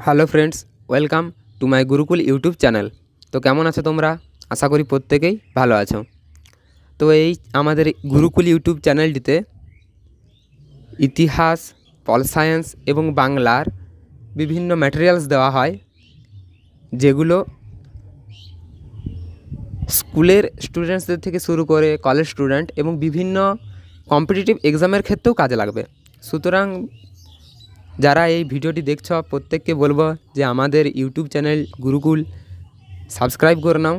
Hello friends, welcome to my Gurukul YouTube channel. তো কেমন আছো তোমরা? আশা করি প্রত্যেকেই ভালো আছো। তো এই আমাদের গুরুকুল ইউটিউব চ্যানেলটিতে ইতিহাস, পল সায়েন্স এবং বাংলার বিভিন্ন ম্যাটেরিয়ালস দেওয়া হয়, যেগুলো স্কুলের স্টুডেন্টসদের থেকে শুরু করে কলেজ স্টুডেন্ট এবং বিভিন্ন কম্পিটিটিভ এক্সামের ক্ষেত্রেও কাজে লাগবে। সুতরাং যারা এই ভিডিওটি দেখছ প্রত্যেককে বলবো যে আমাদের ইউটিউব চ্যানেল গুরুকুল সাবস্ক্রাইব করে নাও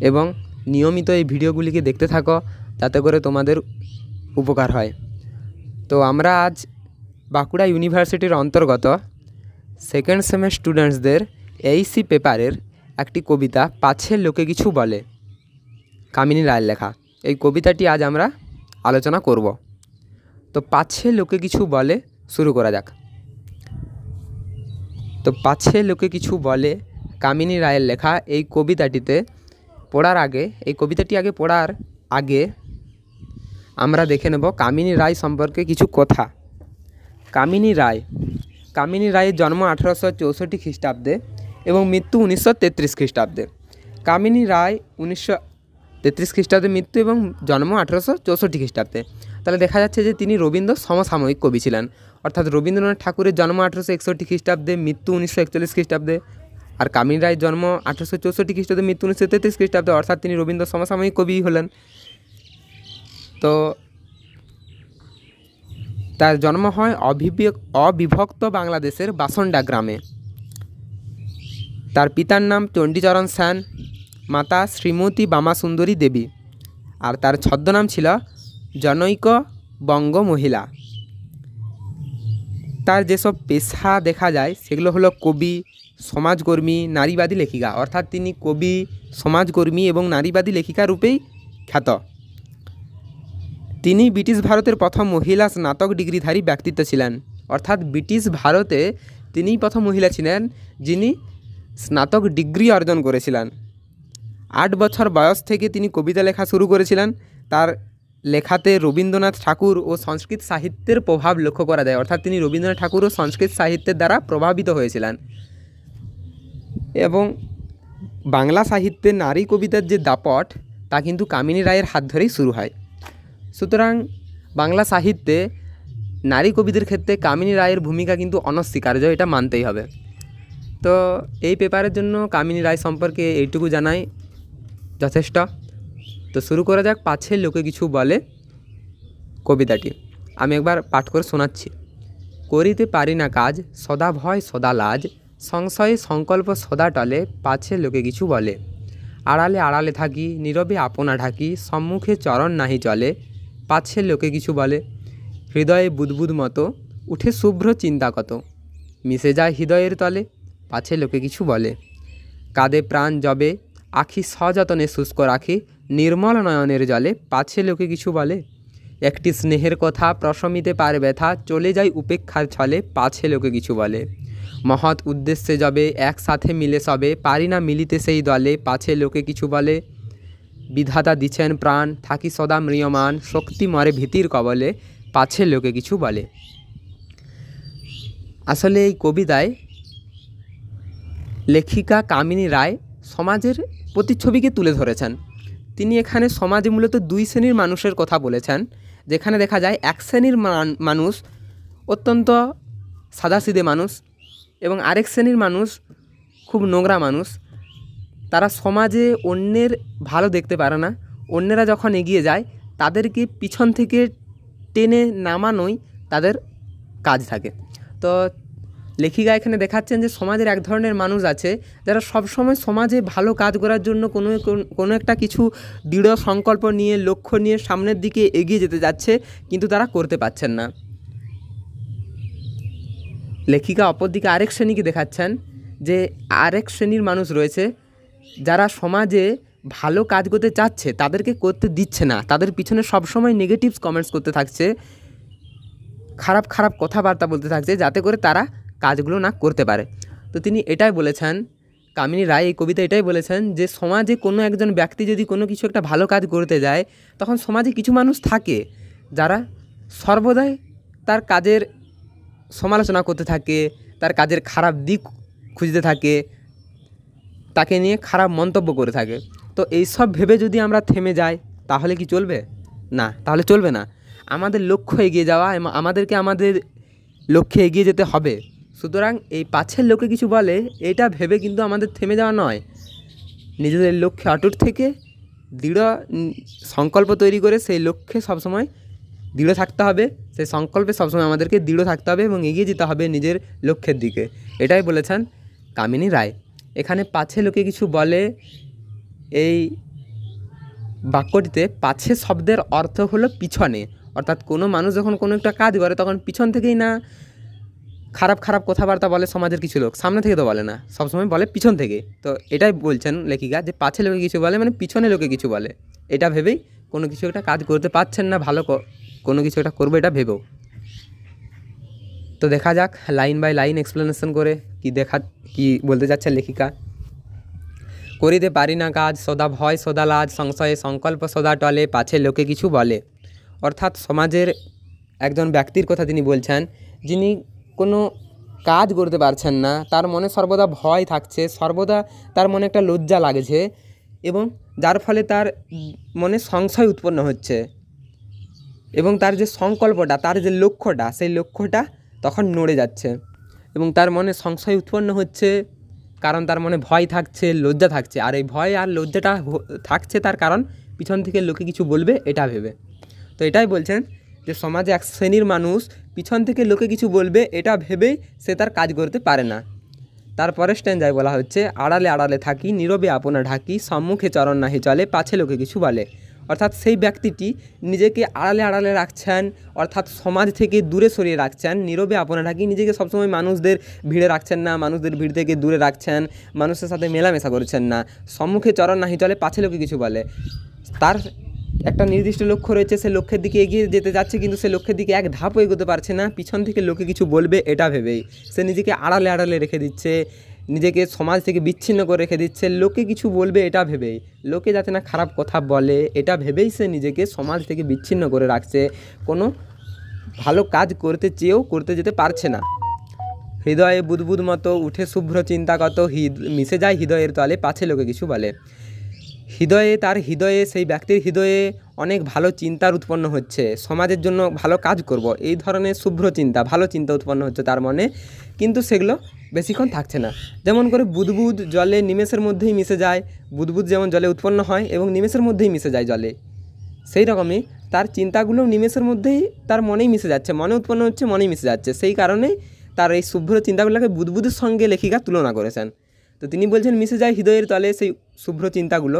এবং নিয়মিত এই ভিডিওগুলিকে দেখতে থাকো, যাতে করে তোমাদের উপকার হয়। তো আমরা আজ বাঁকুড়া ইউনিভার্সিটির অন্তর্গত সেকেন্ড সেমেস্টার স্টুডেন্টসদের এইসি পেপারের একটি কবিতা পাছে লোকে কিছু বলে, কামিনী রায়ের লেখা। এই কবিতাটি আজ আমরা আলোচনা করব। তো পাছে লোকে কিছু বলে শুরু করা যাক। তো পাছে লোকে কিছু বলে কামিনী রায়ের লেখা এই কবিতাটিতে এই কবিতাটি পড়ার আগে আমরা দেখে নেব কামিনী রায় সম্পর্কে কিছু কথা। কামিনী রায়ের জন্ম 1864 খ্রিস্টাব্দে এবং মৃত্যু 1933 খ্রিস্টাব্দে। কামিনী রায় 1933 খ্রিস্টাব্দে মৃত্যু এবং জন্ম 1864 খ্রিস্টাব্দে। তাহলে দেখা যাচ্ছে যে তিনি রবীন্দ্র সমসাময়িক কবি ছিলেন, অর্থাৎ রবীন্দ্রনাথ ঠাকুরের জন্ম 1861 খ্রিস্টাব্দে, মৃত্যু 1941 খ্রিস্টাব্দে, আর কামিনী রায়ের জন্ম 1864 খ্রিস্টাব্দে, মৃত্যু 1933 খ্রিস্টাব্দে, অর্থাৎ তিনি রবীন্দ্র সমসাময়িক কবি হলেন। তো তার জন্ম হয় অবিভক্ত বাংলাদেশের বাসন্ডা গ্রামে। তার পিতার নাম চণ্ডীচরণ সেন, মাতা শ্রীমতী বামাসুন্দরী দেবী, আর তার ছদ্মনাম ছিল জনৈক বঙ্গ মহিলা। তার যেসব পেশা দেখা যায় সেগুলো হলো কবি, সমাজকর্মী, নারীবাদী লেখিকা, অর্থাৎ তিনি কবি, সমাজকর্মী এবং নারীবাদী লেখিকা রূপেই খ্যাত। তিনি ব্রিটিশ ভারতের প্রথম মহিলা স্নাতক ডিগ্রিধারী ব্যক্তিত্ব ছিলেন, অর্থাৎ ব্রিটিশ ভারতে তিনিই প্রথম মহিলা ছিলেন যিনি স্নাতক ডিগ্রি অর্জন করেছিলেন। 8 বছর বয়স থেকে তিনি কবিতা লেখা শুরু করেছিলেন। তার লেখাতে রবীন্দ্রনাথ ঠাকুর ও সংস্কৃত সাহিত্যের প্রভাব লক্ষ্য করা যায়, অর্থাৎ তিনি রবীন্দ্রনাথ ঠাকুর ও সংস্কৃত সাহিত্যের দ্বারা প্রভাবিত হয়েছিলেন। এবং বাংলা সাহিত্যে নারী কবিতার যে দাপট, তা কিন্তু কামিনী রায়ের হাত ধরেই শুরু হয়। সুতরাং বাংলা সাহিত্যে নারী কবিদের ক্ষেত্রে কামিনী রায়ের ভূমিকা কিন্তু অনস্বীকার্য, এটা মানতেই হবে। তো এই পেপারের জন্য কামিনী রায় সম্পর্কে এইটুকু জানাই যথেষ্ট। তো শুরু করা যাক পাছে লোকে কিছু বলে কবিতাটি। আমি একবার পাঠ করে শোনাচ্ছি। করিতে পারি না কাজ, সদা ভয় সদা লাজ, সংশয়ে সংকল্প সদা টলে, পাছে লোকে কিছু বলে। আড়ালে আড়ালে থাকি, নীরবে আপনা ঢাকি, সম্মুখে চরণ নাহি চলে, পাছে লোকে কিছু বলে। হৃদয়ে বুদবুদ মতো, উঠে শুভ্র চিন্তা কত, মিশে যায় হৃদয়ের তলে, পাছে লোকে কিছু বলে। কাঁদে প্রাণ জবে, আখি সযতনে শুষ্ক রাখি, নির্মল নয়নের জলে, পাছে লোকে কিছু বলে। একটি স্নেহের কথা প্রশমিতে পার ব্যথা, চলে যায় উপেক্ষার ছলে, পাছে লোকে কিছু বলে। মহৎ উদ্দেশ্যে যবে একসাথে মিলে সবে, পারি না মিলিতে সেই দলে, পাছে লোকে কিছু বলে। বিধাতা দিছেন প্রাণ, থাকি সদা ম্রিয়মান, শক্তি মরে ভীতির কবলে, পাছে লোকে কিছু বলে। আসলে এই কবিতায় লেখিকা কামিনী রায় সমাজের প্রতিচ্ছবিকে তুলে ধরেছেন। তিনি এখানে সমাজে মূলত দুই শ্রেণীর মানুষের কথা বলেছেন, যেখানে দেখা যায় এক শ্রেণীর মানুষ অত্যন্ত সাদাসিধে মানুষ এবং আরেক শ্রেণীর মানুষ খুব নোংরা মানুষ। তারা সমাজে অন্যের ভালো দেখতে পারে না, অন্যেরা যখন এগিয়ে যায় তাদেরকে পিছন থেকে টেনে নামানোই তাদের কাজ থাকে। তো লেখিকা এখানে দেখাচ্ছেন যে সমাজের এক ধরনের মানুষ আছে যারা সবসময় সমাজে ভালো কাজ করার জন্য কোনো একটা কিছু দৃঢ় সংকল্প নিয়ে, লক্ষ্য নিয়ে সামনের দিকে এগিয়ে যেতে যাচ্ছে, কিন্তু তারা করতে পারছেন না। লেখিকা অপরদিকে আরেক শ্রেণীকে দেখাচ্ছেন যে আরেক শ্রেণীর মানুষ রয়েছে যারা সমাজে ভালো কাজ করতে চাচ্ছে, তাদেরকে করতে দিচ্ছে না, তাদের পিছনে সবসময় নেগেটিভ কমেন্টস করতে থাকছে, খারাপ খারাপ কথাবার্তা বলতে থাকছে, যাতে করে তারা কাজগুলো না করতে পারে। তো তিনি এটাই বলেছেন, কামিনী রায় এই কবিতা এটাই বলেছেন যে সমাজে কোনো একজন ব্যক্তি যদি কোনো কিছু একটা ভালো কাজ করতে যায়, তখন সমাজে কিছু মানুষ থাকে যারা সর্বদাই তার কাজের সমালোচনা করতে থাকে, তার কাজের খারাপ দিক খুঁজতে থাকে, তাকে নিয়ে খারাপ মন্তব্য করে থাকে। তো এইসব ভেবে যদি আমরা থেমে যাই তাহলে কি চলবে? না, তাহলে চলবে না। আমাদের লক্ষ্য এগিয়ে যাওয়া, আমাদেরকে আমাদের লক্ষ্যে এগিয়ে যেতে হবে। সুতরাং এই পাছের লোকে কিছু বলে এটা ভেবে কিন্তু আমাদের থেমে যাওয়া নয়, নিজেদের লক্ষ্যে অটুট থেকে দৃঢ় সংকল্প তৈরি করে সেই লক্ষ্যে সবসময় দৃঢ় থাকতে হবে, সেই সংকল্পে সবসময় আমাদেরকে দৃঢ় থাকতে হবে এবং এগিয়ে যেতে হবে নিজের লক্ষ্যের দিকে। এটাই বলেছেন কামিনী রায়। এখানে পাছে লোকে কিছু বলে, এই বাক্যটিতে পাছে শব্দের অর্থ হলো পিছনে। অর্থাৎ কোনো মানুষ যখন কোনো একটা কাজ করে তখন পিছন থেকেই না খারাপ খারাপ কথাবার্তা বলে সমাজের কিছু লোক, সামনে থেকে তো বলে না, সবসময় বলে পিছন থেকে। তো এটাই বলছেন লেখিকা যে পাছে লোকে কিছু বলে মানে পিছনে লোকে কিছু বলে, এটা ভেবেই কোনো কিছু একটা কাজ করতে পারছেন না, ভালো কোনো কিছু একটা করবো এটা ভেবেও। তো দেখা যাক লাইন বাই লাইন এক্সপ্লেনেশন করে কি বলতে যাচ্ছে লেখিকা। করিতে পারি না কাজ, সদা ভয় সদা লাজ, সংশয়ে সংকল্প সদা টলে, পাছে লোকে কিছু বলে। অর্থাৎ সমাজের একজন ব্যক্তির কথা তিনি বলছেন, যিনি কোনো কাজ করতে পারছেন না, তার মনে সর্বদা ভয় থাকছে, সর্বদা তার মনে একটা লজ্জা লাগছে এবং যার ফলে তার মনে সংশয় উৎপন্ন হচ্ছে এবং তার যে সংকল্পটা, তার যে লক্ষ্যটা, সেই লক্ষ্যটা তখন নড়ে যাচ্ছে এবং তার মনে সংশয় উৎপন্ন হচ্ছে, কারণ তার মনে ভয় থাকছে, লজ্জা থাকছে। আর এই ভয় আর লজ্জাটা থাকছে তার কারণ পিছন থেকে লোকে কিছু বলবে এটা ভেবে। তো এটাই বলছেন যে সমাজে এক শ্রেণীর মানুষ পিছন থেকে লোকে কিছু বলবে এটা ভেবেই সে তার কাজ করতে পারে না। তারপরের স্ট্যান্জায় বলা হচ্ছে, আড়ালে আড়ালে থাকি নীরবে আপনা ঢাকি, সম্মুখে চরণ নাহি চলে, পাছে লোকে কিছু বলে। অর্থাৎ সেই ব্যক্তিটি নিজেকে আড়ালে আড়ালে রাখছেন, অর্থাৎ সমাজ থেকে দূরে সরিয়ে রাখছেন, নীরবে আপনা ঢাকি, নিজেকে সবসময় মানুষদের ভিড়ে রাখছেন না, মানুষদের ভিড় থেকে দূরে রাখছেন, মানুষের সাথে মেলামেশা করছেন না, সম্মুখে চরণ নাহি চলে, পাছে লোকে কিছু বলে। তার একটা নির্দিষ্ট লক্ষ্য রয়েছে, সে লক্ষ্যের দিকে এগিয়ে যেতে যাচ্ছে কিন্তু সে লক্ষ্যের দিকে এক ধাপও এগোতে পারছে না, পিছন থেকে লোকে কিছু বলবে এটা ভেবেই সে নিজেকে আড়ালে আড়ালে রেখে দিচ্ছে, নিজেকে সমাজ থেকে বিচ্ছিন্ন করে রেখে দিচ্ছে, লোকে কিছু বলবে এটা ভেবেই, লোকে যাতে না খারাপ কথা বলে এটা ভেবেই সে নিজেকে সমাজ থেকে বিচ্ছিন্ন করে রাখছে, কোনো ভালো কাজ করতে চেয়েও করতে যেতে পারছে না। হৃদয়ে বুদবুদ মতো উঠে শুভ্র চিন্তাগত, মিশে যায় হৃদয়ের তলে, পাছে লোকে কিছু বলে। হৃদয়ে সেই ব্যক্তির হৃদয়ে অনেক ভালো চিন্তার উৎপন্ন হচ্ছে, সমাজের জন্য ভালো কাজ করব এই ধরনের শুভ্র চিন্তা, ভালো চিন্তা উৎপন্ন হচ্ছে তার মনে, কিন্তু সেগুলো বেশিক্ষণ থাকছে না। যেমন করে বুদবুদ জলে নিমেষের মধ্যেই মিশে যায়, বুদবুদ যেমন জলে উৎপন্ন হয় এবং নিমেষের মধ্যেই মিশে যায় জলে, সেই রকমই তার চিন্তাগুলো নিমেষের মধ্যেই তার মনেই মিশে যাচ্ছে, মনে উৎপন্ন হচ্ছে, মনেই মিশে যাচ্ছে। সেই কারণেই তার এই শুভ্র চিন্তাগুলোকে বুদবুদের সঙ্গে লেখিকা তুলনা করেছেন। তো তিনি বলছেন মিশে যায় হৃদয়ের তলে সেই শুভ্র চিন্তাগুলো,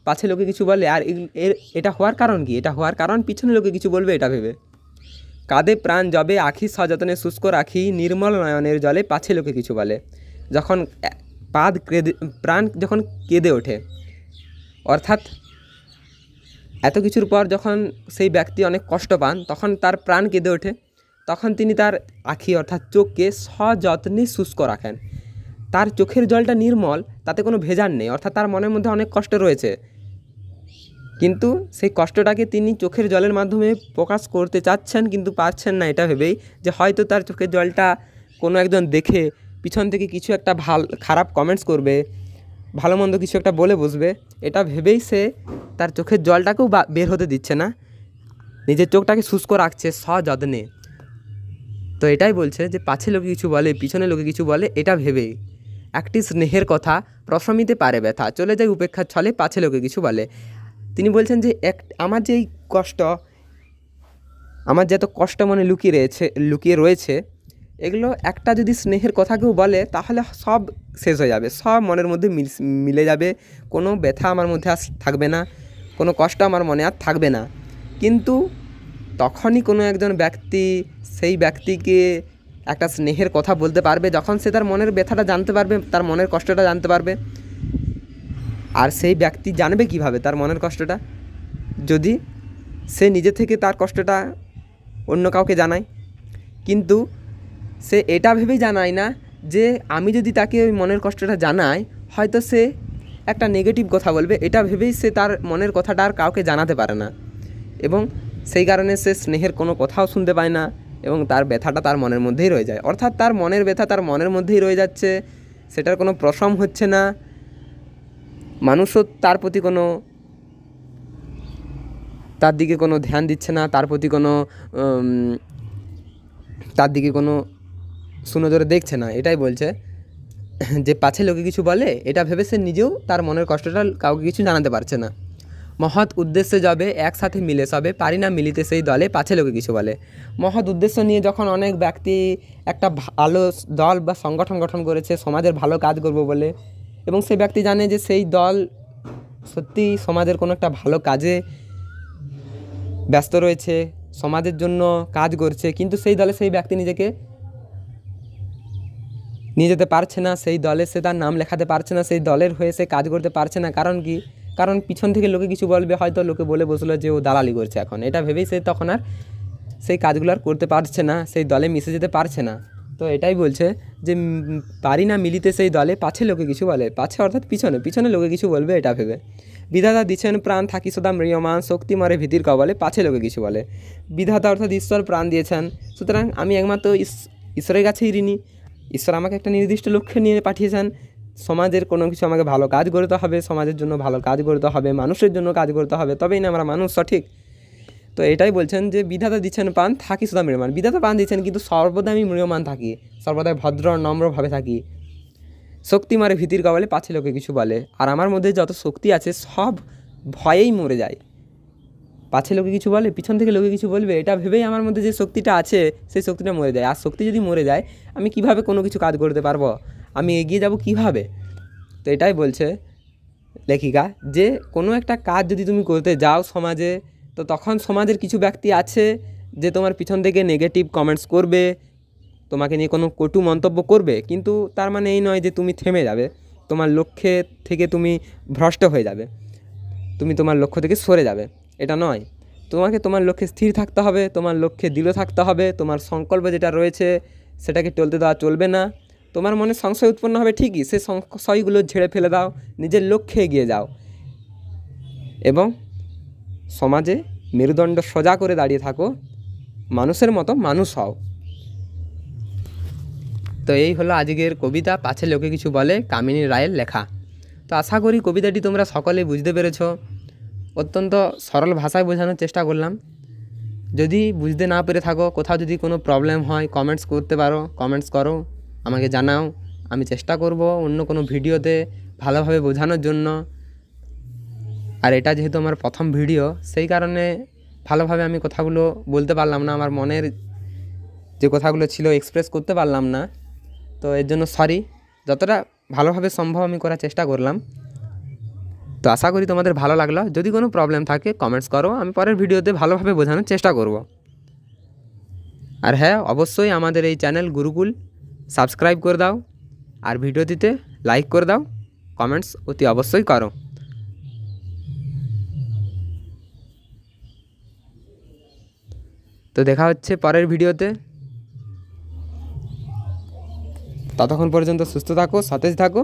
পাছে লোকে কিছু বলে। আর এটা হওয়ার কারণ কি? এটা হওয়ার কারণ পিছনে লোকে কিছু বলবে এটা ভেবে। কাঁদে প্রাণ যবে আখি সযত্নে শুষ্ক রাখি, নির্মল নয়নের জলে, পাছে লোকে কিছু বলে। যখন প্রাণ যখন কেঁদে ওঠে, অর্থাৎ এত কিছুর পর যখন সেই ব্যক্তি অনেক কষ্ট পান তখন তার প্রাণ কেঁদে ওঠে, তখন তিনি তার আখি অর্থাৎ চোখকে সযত্নে শুষ্ক রাখেন। তার চোখের জলটা নির্মল, তাতে কোনো ভেজাল নেই, অর্থাৎ তার মনের মধ্যে অনেক কষ্ট রয়েছে, কিন্তু সেই কষ্টটাকে তিনি চোখের জলের মাধ্যমে প্রকাশ করতে চাচ্ছেন কিন্তু পারছেন না, এটা ভেবেই যে হয়তো তার চোখের জলটা কোনো একজন দেখে পিছন থেকে কিছু একটা খারাপ কমেন্টস করবে, ভালো মন্দ কিছু একটা বলে বসবে, এটা ভেবেই সে তার চোখের জলটাকেও বের হতে দিচ্ছে না, নিজের চোখটাকে শুষ্ক রাখছে সযত্নে। তো এটাই বলছে যে পাছে লোকে কিছু বলে, পিছনে লোকে কিছু বলে এটা ভেবেই। একটি স্নেহের কথা প্রশমিতে পারে ব্যথা, চলে যায় উপেক্ষার ছলে, পাছে লোকে কিছু বলে। তিনি বলছেন যে আমার যে আমার যে এত কষ্ট মনে লুকিয়ে রয়েছে এগুলো একটা যদি স্নেহের কথা কেউ বলে তাহলে সব শেষ হয়ে যাবে, সব মনের মধ্যে মিলে যাবে, কোনো ব্যথা আমার মধ্যে আর থাকবে না, কোনো কষ্ট আমার মনে আর থাকবে না। কিন্তু তখনই কোনো একজন ব্যক্তি সেই ব্যক্তিকে একটা স্নেহের কথা বলতে পারবে যখন সে তার মনের ব্যথাটা জানতে পারবে, তার মনের কষ্টটা জানতে পারবে। আর সেই ব্যক্তি জানবে কিভাবে তার মনের কষ্টটা? যদি সে নিজে থেকে তার কষ্টটা অন্য কাউকে জানায়। কিন্তু সে এটা ভেবেই জানায় না যে আমি যদি তাকে ওই মনের কষ্টটা জানাই হয়তো সে একটা নেগেটিভ কথা বলবে, এটা ভেবেই সে তার মনের কথাটা আর কাউকে জানাতে পারে না এবং সেই কারণে সে স্নেহের কোনো কথাও শুনতে পায় না, এবং তার ব্যথাটা তার মনের মধ্যেই রয়ে যায়, অর্থাৎ তার মনের ব্যথা তার মনের মধ্যেই রয়ে যাচ্ছে, সেটার কোনো প্রশম হচ্ছে না, মানুষও তার প্রতি কোনো তার দিকে কোনো ধ্যান দিচ্ছে না, তার প্রতি কোনো তার দিকে কোনো সুনজরে দেখছে না। এটাই বলছে যে পাছে লোকে কিছু বলে, এটা ভেবে সে নিজেও তার মনের কষ্টটা কাউকে কিছু জানাতে পারছে না। মহৎ উদ্দেশ্যে যাবে একসাথে মিলে সবে, পারি না মিলিতে সেই দলে পাছে লোকে কিছু বলে। মহৎ উদ্দেশ্য নিয়ে যখন অনেক ব্যক্তি একটা ভালো দল বা সংগঠন গঠন করেছে সমাজের ভালো কাজ করবো বলে, এবং সেই ব্যক্তি জানে যে সেই দল সত্যি সমাজের কোনো একটা ভালো কাজে ব্যস্ত রয়েছে, সমাজের জন্য কাজ করছে, কিন্তু সেই দলে সেই ব্যক্তি নিজেকে নিয়ে যেতে পারছে না, সেই দলে সে তার নাম লেখাতে পারছে না, সেই দলের হয়ে সে কাজ করতে পারছে না। কারণ কি? কারণ পিছন থেকে লোকে কিছু বলবে, হয়তো লোকে বলে বসলো যে ও দালালি করছে এখন, এটা ভেবেই সে তখন আর সেই কাজগুলো আর করতে পারছে না, সেই দলে মিশে যেতে পারছে না। তো এটাই বলছে যে পারি না মিলিতে সেই দলে পাছে লোকে কিছু বলে, পাছে অর্থাৎ পিছনে, পিছনে লোকে কিছু বলবে এটা ভেবে। বিধাতা দিচ্ছেন প্রাণ থাকি সদা ম্রিয়মান, শক্তি মরে ভীতির কবলে পাছে লোকে কিছু বলে। বিধাতা অর্থাৎ ঈশ্বর প্রাণ দিয়েছেন, সুতরাং আমি একমাত্র ঈশ্বরের কাছেই ঋণী। ঈশ্বর আমাকে একটা নির্দিষ্ট লক্ষ্যে নিয়ে পাঠিয়েছেন, সমাজের কোনো কিছু আমাকে ভালো কাজ করতে হবে, সমাজের জন্য ভালো কাজ করতে হবে, মানুষের জন্য কাজ করতে হবে, তবেই না আমরা মানুষ সঠিক। তো এটাই বলছেন যে বিধাতা দিচ্ছেন প্রাণ থাকি সদা ম্রিয়মান, বিধাতা প্রাণ দিচ্ছেন কিন্তু সর্বদা আমি ম্রিয়মান থাকি, সর্বদাই ভদ্র নম্রভাবে থাকি। শক্তি মারে ভীতির কবলে পাছে লোকে কিছু বলে, আর আমার মধ্যে যত শক্তি আছে সব ভয়েই মরে যায়। পাছে লোকে কিছু বলে, পিছন থেকে লোকে কিছু বলবে, এটা ভেবেই আমার মধ্যে যে শক্তিটা আছে সেই শক্তিটা মরে যায়। আর শক্তি যদি মরে যায় আমি কিভাবে কোনো কিছু কাজ করতে পারবো, আমি এগিয়ে যাব কিভাবে? তো এটাই বলছে লেখিকা যে কোনো একটা কাজ যদি তুমি করতে যাও সমাজে, তো তখন সমাজের কিছু ব্যক্তি আছে যে তোমার পিছন থেকে নেগেটিভ কমেন্টস করবে, তোমাকে নিয়ে কোনো কটু মন্তব্য করবে, কিন্তু তার মানে এই নয় যে তুমি থেমে যাবে, তোমার লক্ষ্যে থেকে তুমি ভ্রষ্ট হয়ে যাবে, তুমি তোমার লক্ষ্য থেকে সরে যাবে, এটা নয়। তোমাকে তোমার লক্ষ্যে স্থির থাকতে হবে, তোমার লক্ষ্যে দৃঢ় থাকতে হবে, তোমার সংকল্প যেটা রয়েছে সেটাকে টলতে দেওয়া চলবে না। তোমার মনে সংশয় উৎপন্ন হবে ঠিকই, সেই সংশয়গুলো ঝেড়ে ফেলে দাও, নিজের লক্ষ্যে এগিয়ে যাও এবং সমাজে মেরুদণ্ড সোজা করে দাঁড়িয়ে থাকো, মানুষের মতো মানুষ হও। তো এই হলো আজকের কবিতা পাছে লোকে কিছু বলে, কামিনী রায়ের লেখা। তো আশা করি কবিতাটি তোমরা সকলে বুঝতে পেরেছো। অত্যন্ত সরল ভাষায় বোঝানোর চেষ্টা করলাম। যদি বুঝতে না পেরে থাকো, কোথাও যদি কোনো প্রবলেম হয় কমেন্টস করতে পারো, কমেন্টস করো, আমাকে জানাও, আমি চেষ্টা করব অন্য কোনো ভিডিওতে ভালোভাবে বোঝানোর জন্য। আর এটা যেহেতু আমার প্রথম ভিডিও, সেই কারণে ভালোভাবে আমি কথাগুলো বলতে পারলাম না, আমার মনের যে কথাগুলো ছিল এক্সপ্রেস করতে পারলাম না, তো এর জন্য সরি। যতটা ভালোভাবে সম্ভব আমি করার চেষ্টা করলাম। তো আশা করি তোমাদের ভালো লাগলো। যদি কোনো প্রবলেম থাকে কমেন্টস করো, আমি পরের ভিডিওতে ভালোভাবে বোঝানোর চেষ্টা করব। আর হ্যাঁ, অবশ্যই আমাদের এই চ্যানেল গুরুকুল সাবস্ক্রাইব করে দাও, আর ভিডিওটিতে লাইক করে দাও, কমেন্টস অতি অবশ্যই করো। তো দেখা হচ্ছে পরের ভিডিওতে, ততক্ষণ পর্যন্ত সুস্থ থাকো, সতেজ থাকো।